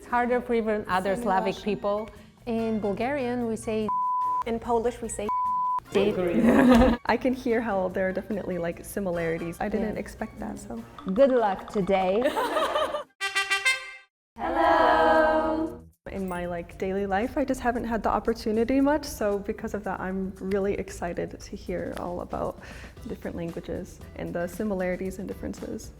harder for even other Slavic people. In Bulgarian, we say. In Polish, we say. I can hear how there are definitely like similarities. I didn't expect that, so. Good luck today. Hello. In my like daily life, I just haven't had the opportunity much, so because of that, I'm really excited to hear all about different languages and the similarities and differences.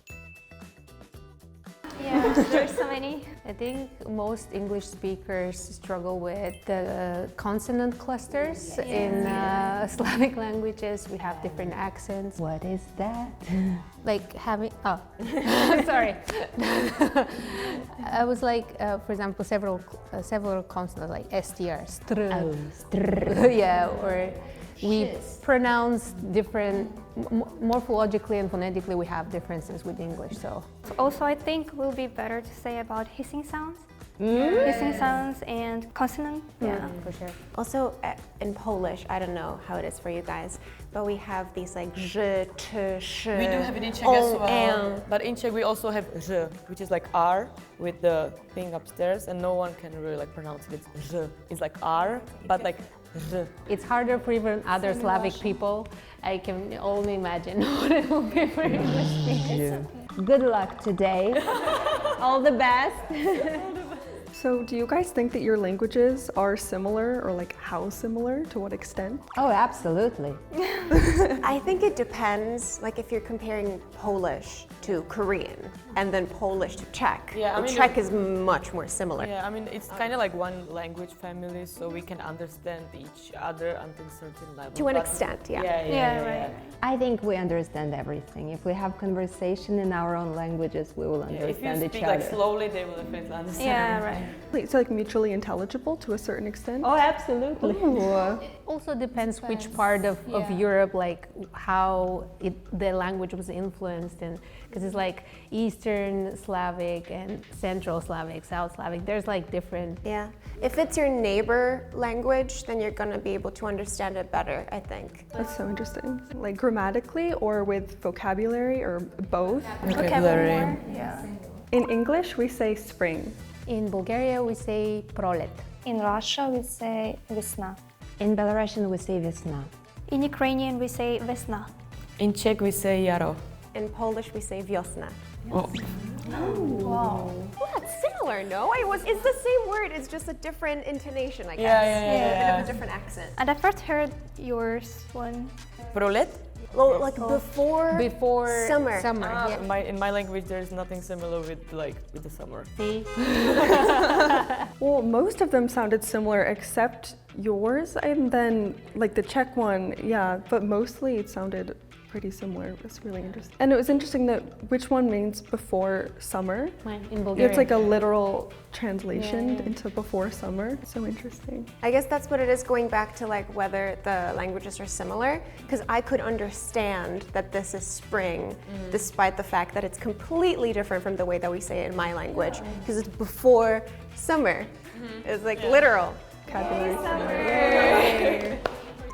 Yeah, there's so many. I think most English speakers struggle with the consonant clusters. In Slavic languages, we have different accents. What is that? Like having, sorry. I was like, for example, several consonants like str, str. Oh, str. Yeah, or we pronounce different, morphologically and phonetically we have differences with English, so. Also, I think it will be better to say about hissing sounds. Hissing sounds and consonant. Yeah, for sure. Also, in Polish, I don't know how it is for you guys, but we have these like j, t, sh. We do have it in Czech as well, but in Czech we also have j, which is like R with the thing upstairs, and no one can really like pronounce it. It's j. It's like R, but like j. It's harder for even other Slavic people. I can only imagine what it will be for English speakers. Good luck today. All the best. So do you guys think that your languages are similar, or like how similar, to what extent? Oh, absolutely. I think it depends, like if you're comparing Polish to Korean and then Polish to Czech. Yeah, I mean, Czech is much more similar. Yeah, I mean, it's kind of like one language family, so we can understand each other until a certain level. To an But- extent, yeah. Right. I think we understand everything. If we have conversation in our own languages, we will If you understand each speak other. like slowly, they will definitely understand. Yeah, right. It's like mutually intelligible to a certain extent. Oh, absolutely. Ooh. Also depends which part of Europe, like how the language was influenced, and because it's like Eastern Slavic and Central Slavic, South Slavic. There's like different. Yeah. If it's your neighbor language, then you're going to be able to understand it better, I think. That's so interesting. Like grammatically or with vocabulary or both? Vocabulary. Yeah. In English, we say spring. In Bulgaria, we say prolet. In Russia, we say vesna. In Belarusian, we say vesna. In Ukrainian, we say vesna. In Czech, we say jaro. In Polish, we say wiosna. Oh. Wow. Well, it's similar, no? It's the same word, it's just a different intonation, I guess. Yeah. A bit of a different accent. And I first heard yours one. Prolet? Well, like before Summer. Yeah. In my language, there's nothing similar with the summer. Well, most of them sounded similar except yours, and then like the Czech one, yeah, but mostly it sounded pretty similar. It was really interesting. And it was interesting that which one means before summer. In Bulgaria. It's like a literal translation into before summer. So interesting. I guess that's what it is, going back to like whether the languages are similar, because I could understand that this is spring despite the fact that it's completely different from the way that we say it in my language, because it's before summer. It's like literal. Vocabulary.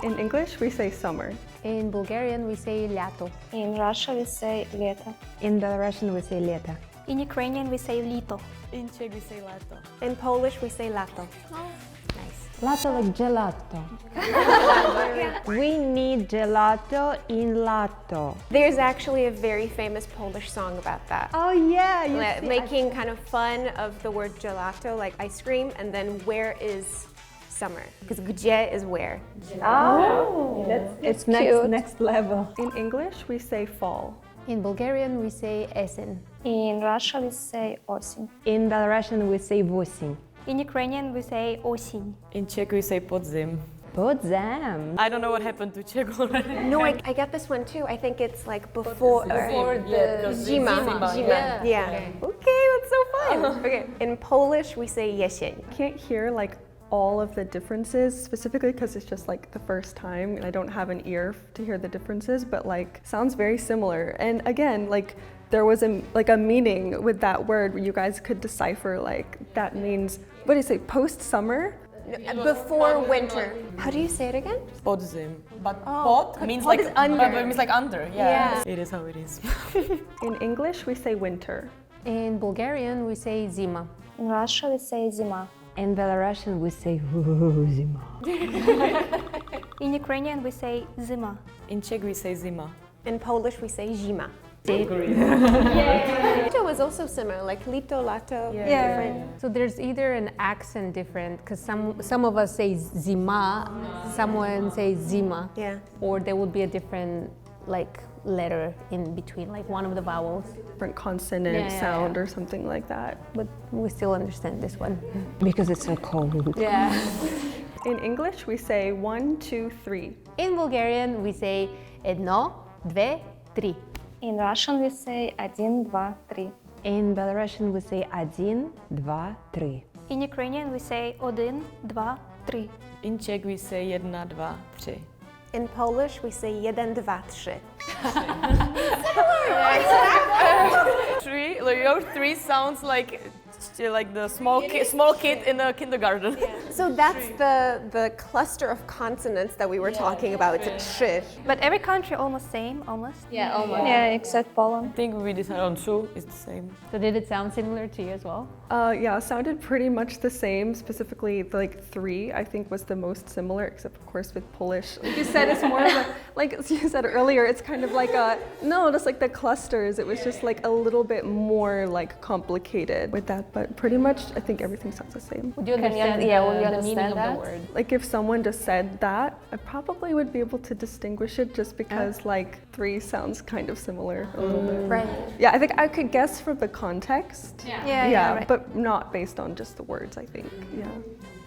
In English, we say summer. In Bulgarian, we say лято. In Russia, we say lето. In Belarusian, we say leta. In Ukrainian, we say lito. In Czech, we say lato. In Polish, we say lato. Lato like gelato. We need gelato in lato. There's actually a very famous Polish song about that. Oh yeah, Making kind of fun of the word gelato, like ice cream, and then where is summer? Because gdzie is where. Oh, it's next level. In English, we say fall. In Bulgarian, we say esen. In Russia, we say осень. In Belarusian, we say vosin. In Ukrainian, we say осень. In Czech, we say podzim. Podzem. I don't know what happened to Czech already. No, I get this one too. I think it's like before the zima. Yeah. Okay, that's so fun. Okay. In Polish, we say jesień. Can't hear like all of the differences, specifically because it's just like the first time and I don't have an ear to hear the differences, but like sounds very similar. And again, like there was a meaning with that word where you guys could decipher like that means, what do you say, post-summer? Before winter. How do you say it again? Podzim. But pod means pod like is under. But it means like under. Yeah. It is how it is. In English, we say winter. In Bulgarian, we say zima. In Russia, we say zima. In Belarusian, we say zima. In Ukrainian, we say zima. In Czech we say zima. In Polish, we say zima. Lito is also similar, like lito, lato, different. So there's either an accent different, because some of us say zima, someone says zima, Yeah. or there would be a different like letter in between, like one of the vowels. Different consonant sound or something like that. But we still understand this one. Because it's so cold. Yeah. In English, we say 1, 2, 3. In Bulgarian, we say jedno, dve, tri. In Russian, we say 1, 2, 3. In Belarusian, we say 1, 2, 3. In Ukrainian, we say 1, 2, 3. In Czech we say 1, 2, 3. In Polish, we say 1, 2, 3. Three, like your three sounds like the small kid in a kindergarten. So that's the cluster of consonants that we were talking about. It's a sh. But every country almost same, almost. Yeah, almost. Yeah, except Poland. I think we decided on two is the same. So did it sound similar to you as well? Yeah, sounded pretty much the same. Specifically, like 3, I think was the most similar, except of course with Polish. Like you said, it's more of a, like you said earlier, it's kind of like just like the clusters. It was just like a little bit more like complicated with that, but pretty much I think everything sounds the same. Would you understand would you the meaning understand of that? the word? Like if someone just said that, I probably would be able to distinguish it just because like 3 sounds kind of similar a little bit. Right. Yeah, I think I could guess from the context. Yeah, right. But not based on just the words, I think. Yeah.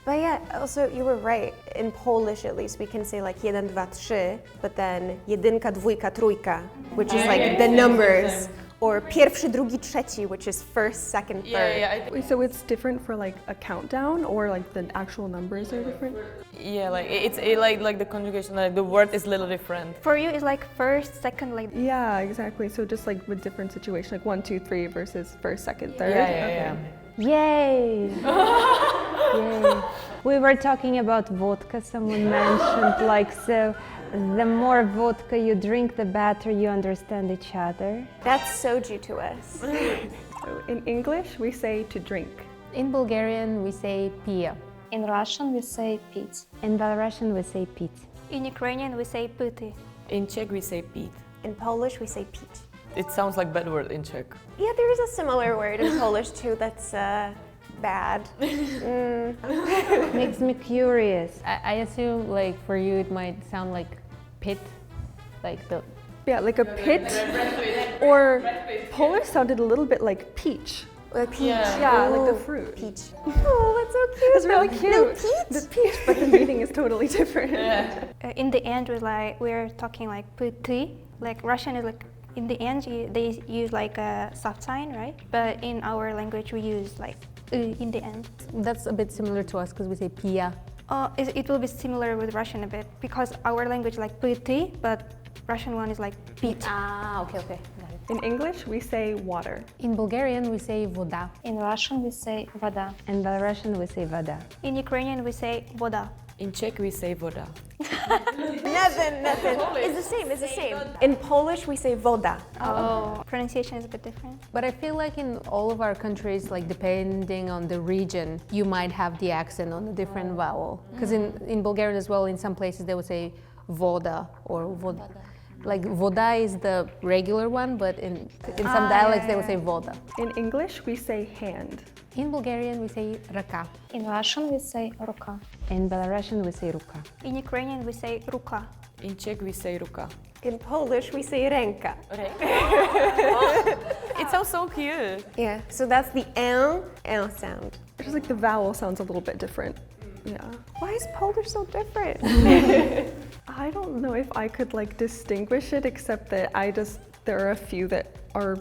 But yeah, also you were right. In Polish, at least, we can say like 1, 2, 3, but then jedynka, dwójka, trójka, which is like the numbers, or pierwszy, drugi, trzeci, which is first, second, third. Wait, so it's different for like a countdown, or like the actual numbers are different? Yeah, like it's like the conjugation, like the word is a little different. For you, it's like first, second, like. Yeah, exactly. So just like with different situations, like 1, 2, 3 versus first, second, third. Yeah. Yay! Yay! We were talking about vodka. Someone mentioned like so. The more vodka you drink, the better you understand each other. That's soju to us. So in English, we say to drink. In Bulgarian, we say pia. In Russian, we say pить. In Belarusian, we say pit. In Ukrainian, we say pity. In Czech we say Pete. In Polish, we say peach. It sounds like bad word in Czech. Yeah, there is a similar word in Polish too that's bad. Makes me curious. I assume like for you it might sound like pit, like the. Yeah, like a pit. Or Polish sounded a little bit like peach. Peach. Yeah, like the Ooh, fruit. Peach. Oh, that's so cute. It's really though. cute. No, peach. The peach, but the meaning is totally different. In the end, we're talking like pity. Like Russian is like in the end they use like a soft sign, right? But in our language we use like in the end. That's a bit similar to us because we say pia. It will be similar with Russian a bit because our language like pity, but Russian one is like pit. Ah, okay, got it. In English, we say water. In Bulgarian, we say voda. In Russian, we say voda. In Belarusian, we say voda. In Ukrainian we say voda. In Czech we say voda. Nothing. It's the same. In Polish, we say voda. Oh, pronunciation is a bit different. But I feel like in all of our countries, like depending on the region, you might have the accent on a different vowel. Because in Bulgarian as well, in some places they would say voda or voda. Like voda is the regular one, but in some dialects they would say voda. In English, we say hand. In Bulgarian we say raka. In Russian, we say ruka. In Belarusian, we say ruka. In Ukrainian we say ruka. In Czech we say ruka. In Polish, we say ręka. It sounds so cute. Yeah, so that's the L sound. Just like the vowel sounds a little bit different. Yeah. Why is Polish so different? I don't know if I could like distinguish it, except that there are a few that are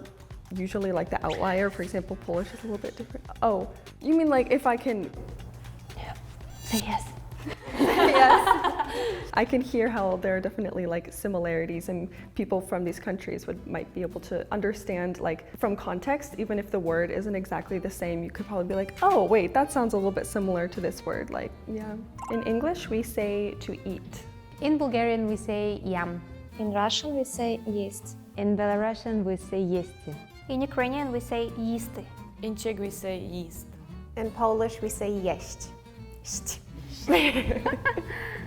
usually like the outlier. For example, Polish is a little bit different. Oh, you mean like if I can... Say yes. I can hear how there are definitely like similarities, and people from these countries might be able to understand like from context, even if the word isn't exactly the same, you could probably be like, oh wait, that sounds a little bit similar to this word. Like, yeah. In English, we say to eat. In Bulgarian we say yam. In Russian, we say есть. In Belarusian, we say yesti. In Ukrainian we say їсти. In Czech we say yeast. In Polish, we say jeść.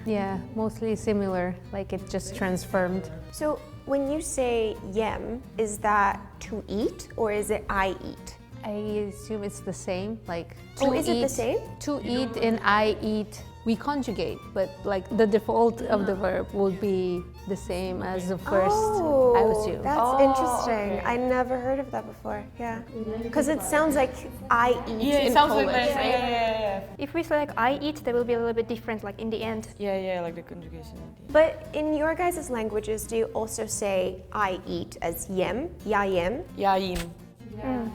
Yeah, mostly similar, like it just transformed. So when you say jem, is that to eat or is it I eat? I assume it's the same, like Oh, is it the same? To eat and I eat, we conjugate, but like the default of the verb would be the same as the first, I assume. That's interesting. I never heard of that before. Yeah, because it sounds like I eat Yeah, it in sounds Polish. like that. Yeah. If we say like I eat, that will be a little bit different, like in the end. Yeah, like the conjugation. But in your guys' languages, do you also say I eat as jem, ja jem? Yaim.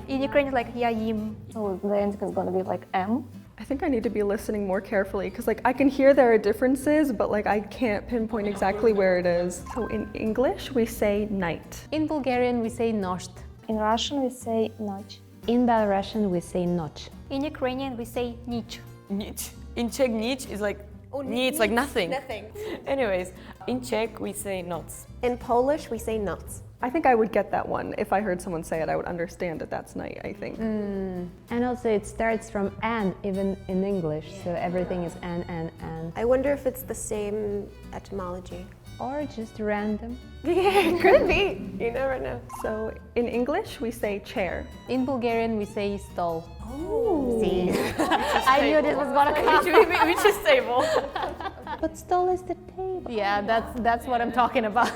In Ukrainian, like я їм. So the ending is going to be like M. I think I need to be listening more carefully because like I can hear there are differences, but like I can't pinpoint exactly where it is. So in English, we say night. In Bulgarian, we say nosht. In Russian, we say ночь. In Belarusian, we say noch. In Ukrainian, we say ніч. Nich. In Czech, nich is like nic, like nothing. Nothing. Anyways, in Czech we say noc. In Polish, we say noc. I think I would get that one. If I heard someone say it, I would understand that that's night, I think. And also it starts from an, even in English, so everything is an. I wonder if it's the same etymology. Or just random. Yeah, could be. You never know. So in English, we say chair. In Bulgarian, we say stol. Oh. See? I knew this was gonna come. Which is stable. But stol is the table. Yeah, that's what I'm talking about.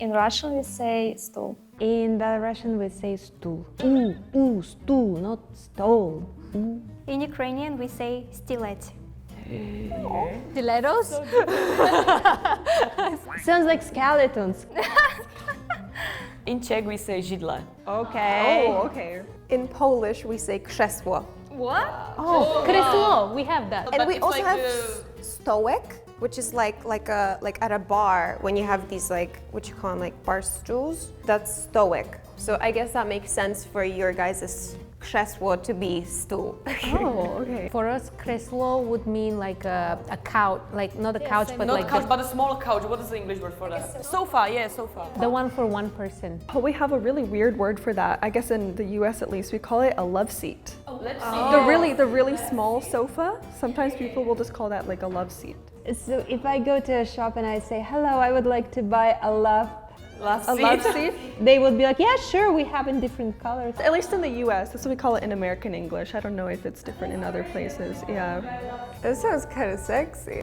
In Russian, we say стул. In Belarusian, we say stool. Stool, not stole. In Ukrainian, we say стілець. Stilettos? Sounds like skeletons. In Czech we say židle. Okay. Oh, okay. In Polish, we say krzesło. Oh, kreslo, we have that. And we it's also like have the- stoic, which is like at a bar when you have these like what you call them, like bar stools. That's stoic. So I guess that makes sense for your guys' krzesło to be stool. Oh, okay. For us, kreslo would mean like a couch, like not a couch, but Not like couch, but a small couch. What is the English word for that? Sofa, yeah, sofa. the one for one person. But we have a really weird word for that. I guess in the US at least, we call it a love seat. Let's The really small sofa, sometimes people will just call that like a love seat. So if I go to a shop and I say, hello, I would like to buy a love seat? they would be like, yeah, sure, we have in different colors. At least in the US, that's what we call it in American English. I don't know if it's different in other places. Yeah. That sounds kind of sexy.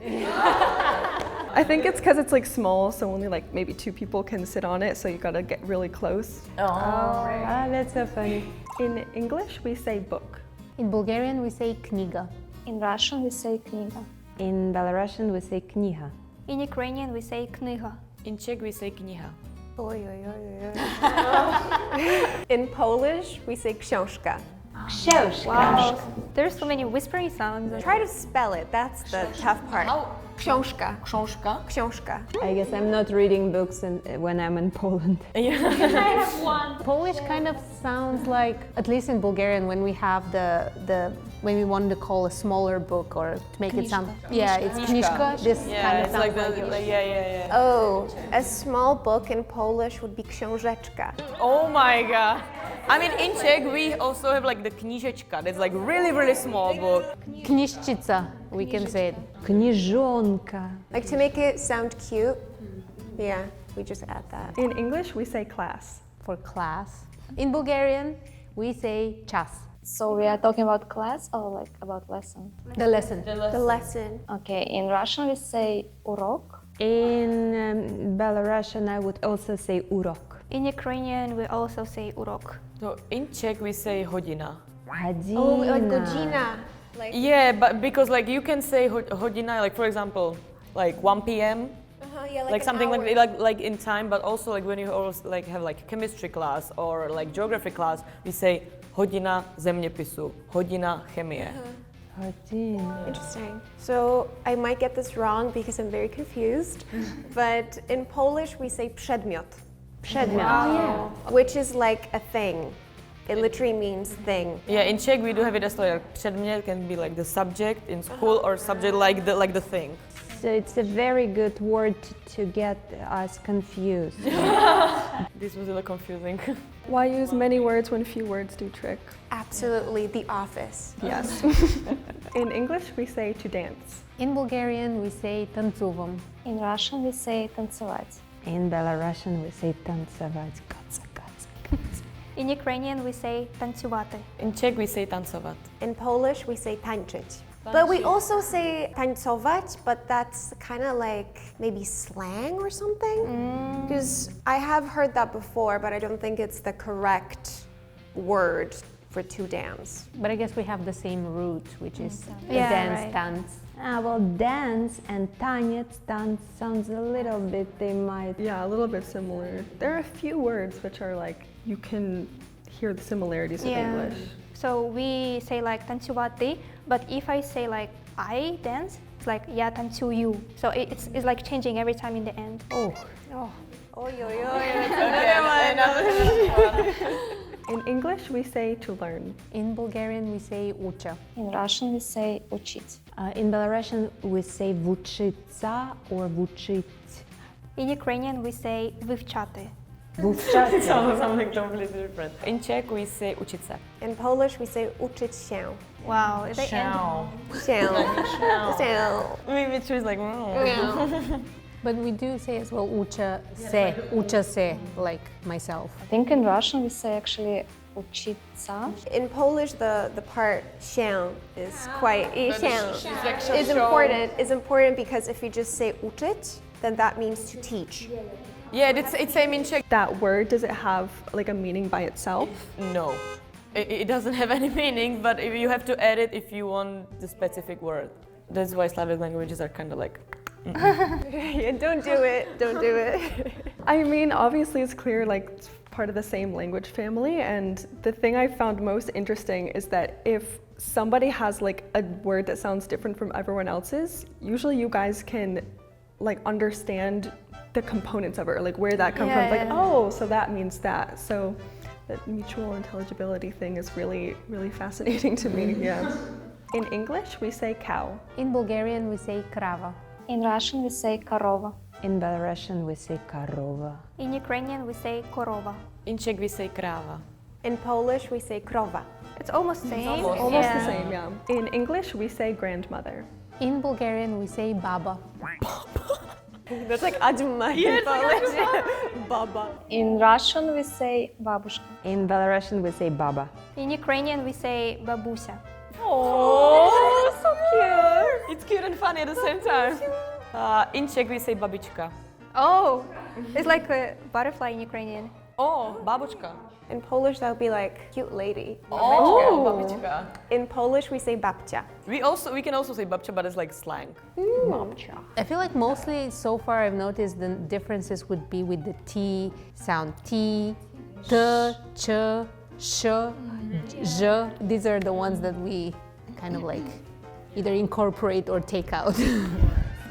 I think it's because it's like small, so only like maybe 2 people can sit on it, so you gotta get really close. Ah, that's so funny. In English, we say book. In Bulgarian, we say kniga. In Russian, we say книга. In Belarusian, we say kniha. In Ukrainian, we say книга. In Czech we say kniha. Oy, oy, oy, oy. In Polish, we say książka. Wow. There's so many whispering sounds. Try to spell it. That's the tough part. Książka. Książka. Książka. I guess I'm not reading books when I'm in Poland. Polish kind of sounds like, at least in Bulgarian, when we have when we want to call a smaller book or to make it sound, yeah, it's kniżka. This kind Yeah, of it's sounds like the, like it. yeah. Oh, a small book in Polish would be książeczka. Oh my god. I mean, in Czech we also have like the knížečka. That's like really small book. Knižčica, we can say it. Kniżonka. Like to make it sound cute. Yeah, we just add that. In English, we say class. For class. In Bulgarian, we say čas. So we are talking about class or like about lesson? The lesson. The lesson. Okay, in Russian, we say урок. In Belarusian, I would also say urok. In Ukrainian, we also say урок. So in Czech we say hodina. Oh, like godzina. Like Yeah, but because like you can say hodina, like for example, like 1 p.m. yeah, like an something hour. like in time, but also like when you also like have like chemistry class or like geography class, we say hodina zeměpisu, hodina chemie. Interesting. So I might get this wrong because I'm very confused, but in Polish we say przedmiot. Przedmiot. Which is like a thing. It literally means thing. Yeah, in Czech we do have it as like předmět can be like the subject in school or subject like the thing. So it's a very good word to get us confused. This was a little confusing. Why use many words when few words do trick? Absolutely, the office. Yes. In English, we say to dance. In Bulgarian, we say танцувам. In Russian, we say танцевать. In Belarusian, we say танцевать. In Ukrainian, we say танцювати. In Czech, we say tancovat. In Polish, we say tańczyć. But we also say tańcować, but that's kind of like maybe slang or something. Because I have heard that before, but I don't think it's the correct word for to dance. But I guess we have the same root, which is the Yeah, dance, right. tanz. Well, dance and tanец, dance sounds a little bit, they might. Yeah, a little bit similar. There are a few words which are like, you can hear the similarities with English. So we say like танцювати, but if I say like I dance, it's like я танцюю. So it's like changing every time in the end. Oh, Oy, oy, oy, another one. In English, we say to learn. in Bulgarian, we say уча. In Russian, we say учить. In Belarusian, we say вучиться or вучить. In Ukrainian, we say вивчати. It sounds something completely different. In Czech, we say učice. In Polish, we say uczyć się. Wow, they end. Się. Się. Maybe choose like. But we do say as well уча се, like myself. I think in Russian, we say actually учиться. In Polish, the part się is quite is important. Is important because if you just say uczyć, then that means to teach. Yeah, it's same in Czech. That word, does it have like a meaning by itself? No, it doesn't have any meaning, but if you have to add it if you want the specific word. That's why Slavic languages are kind of like. Yeah, don't do it. Don't do it. I mean, obviously it's clear like it's part of the same language family, and the thing I found most interesting is that if somebody has like a word that sounds different from everyone else's, usually you guys can like understand the components of it, or like where that comes from. It's like, oh, so that means that. So that mutual intelligibility thing is really, really fascinating to me. Yeah. In English, we say cow. In Bulgarian, we say krava. In Russian, we say корова. In Belarusian, we say корова. In Ukrainian, we say korova. In Czech, we say krava. In Polish, we say krowa. It's almost the same. Almost the same, yeah. In English, we say grandmother. In Bulgarian, we say baba. That's like ajma in Polish. Baba. In Russian, we say бабушка. In Belarusian, we say baba. In Ukrainian, we say бабуся. Oh, so cute! It's cute and funny at the same time. In Czech, we say babička. Oh, it's like a butterfly in Ukrainian. Oh, babuška. In Polish, that would be like cute lady. Oh, babička. In Polish, we say babcia. We can also say babcha, but it's like slang. I feel like mostly so far I've noticed the differences would be with the T sound. T, T, Ch, Sh, J. These are the ones that we kind of like either incorporate or take out.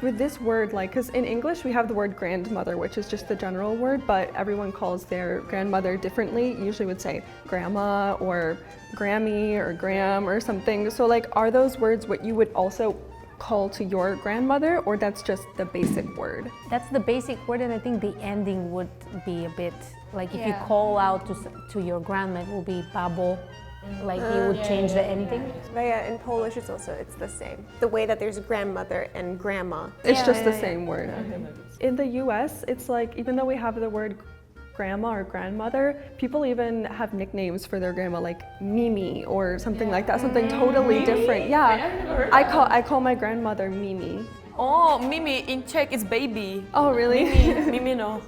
With this word, like, because in English we have the word grandmother, which is just the general word, but everyone calls their grandmother differently. Usually would say grandma or Grammy or Gram or something. So like, are those words what you would also call to your grandmother, or that's just the basic word? That's the basic word, and I think the ending would be a bit like if you call out to your grandma, it will be babo. Like you would change the ending. But yeah, in Polish, it's the same. The way that there's grandmother and grandma. It's just the same word. In the US, it's like, even though we have the word grandma or grandmother, people even have nicknames for their grandma, like Mimi or something like that, something totally different. Yeah, I call my grandmother Mimi. Oh, Mimi, in Czech it's baby. Oh, really? Mimi, no.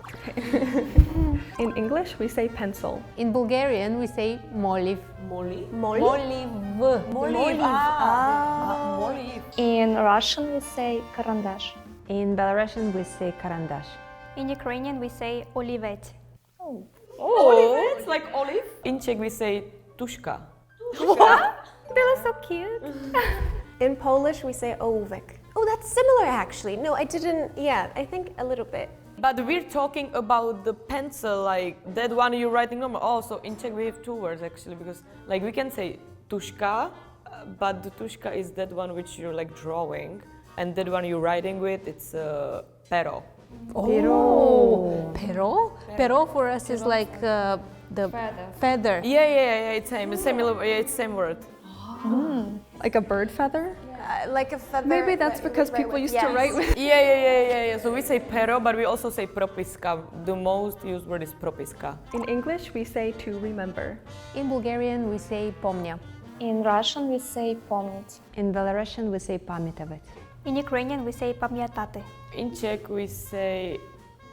In English, we say pencil. In Bulgarian, we say moliv. Moliv. Moliv. Moliv. Moliv. In Russian, we say карандаш. In Belarusian, we say karandash. In Ukrainian, we say olivet. Oh, it's like olive. In Czech we say tuška. They look so cute. In Polish, we say ołówek. Oh, that's similar actually. No, I didn't. Yeah, I think a little bit. But we're talking about the pencil, like that one you're writing normal. Oh, so in Czech we have two words actually, because like we can say tuška, but the tuška is that one which you're like drawing, and that one you're writing with, it's pero. Oh, pero for us is like the feather. Yeah, it's same word. Like a bird feather? Like a feather. Maybe that's that because we people with. used to write with. Yeah. So we say pero, but we also say propiska. The most used word is propiska. In English, we say to remember. In Bulgarian, we say pomnya. In Russian, we say pomnить. In Belarusian, we say pamitovать. In Ukrainian, we say pamyatate. In Czech, we say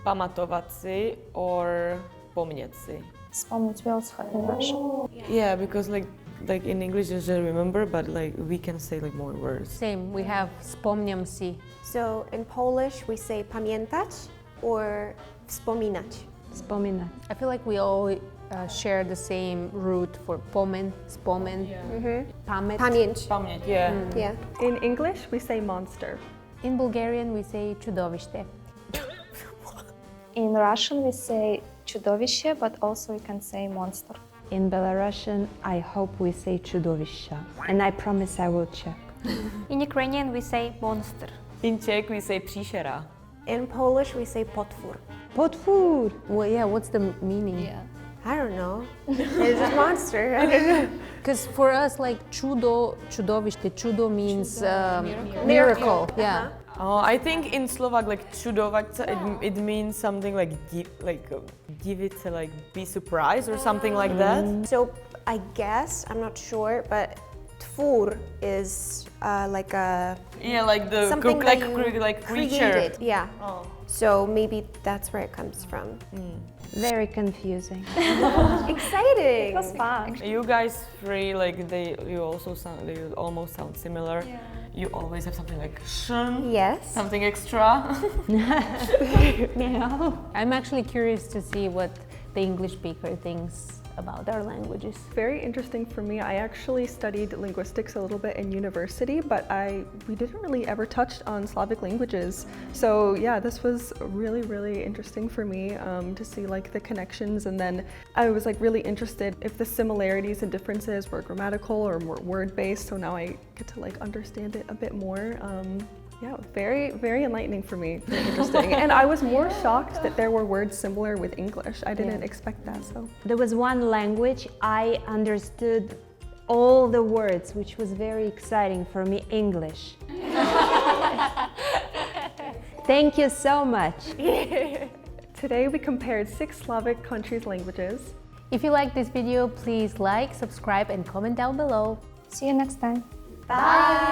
pamatovať si or pomnieť si. Вспомнить we also have in Russian. Yeah, because like in English just remember, but like we can say like more words. Same, we have wspomniam si. So in Polish, we say pamiętać or wspominać. Wspominać. I feel like we all share the same root for pomen, spomen, pamet. Pamięć. Pamięć, yeah. Yeah. In English, we say monster. In Bulgarian, we say чудовище. In Russian, we say чудовище, but also we can say monster. In Belarusian, I hope we say чудовище. And I promise I will check. In Ukrainian, we say monster. In Czech, we say příšera. In Polish, we say potwór. Potwór! Well, yeah, what's the meaning? I don't know. It's a monster. I don't know. Because for us, like чудовище, chudo means miracle. Yeah. Oh, I think in Slovak, like čudovať, it means something like give it to like be surprised or something like that. So I guess, I'm not sure, but tvor is like a Yeah, like the something like that you creature. created. Yeah. Oh. So maybe that's where it comes from. Very confusing. Exciting. It was fun. You guys three, like you almost sound similar. Yeah. You always have something like shun, Yes. something extra. I'm actually curious to see what the English speaker thinks about our languages. Very interesting for me. I actually studied linguistics a little bit in university, but we didn't really ever touch on Slavic languages. So yeah, this was really, really interesting for me to see like the connections, and then I was like really interested if the similarities and differences were grammatical or more word-based. So now I get to like understand it a bit more. Yeah, very, very enlightening for me, very interesting. And I was more shocked that there were words similar with English. I didn't expect that, so. There was one language I understood all the words, which was very exciting for me, English. Thank you so much. Today we compared 6 Slavic countries' languages. If you like this video, please like, subscribe, and comment down below. See you next time. Bye.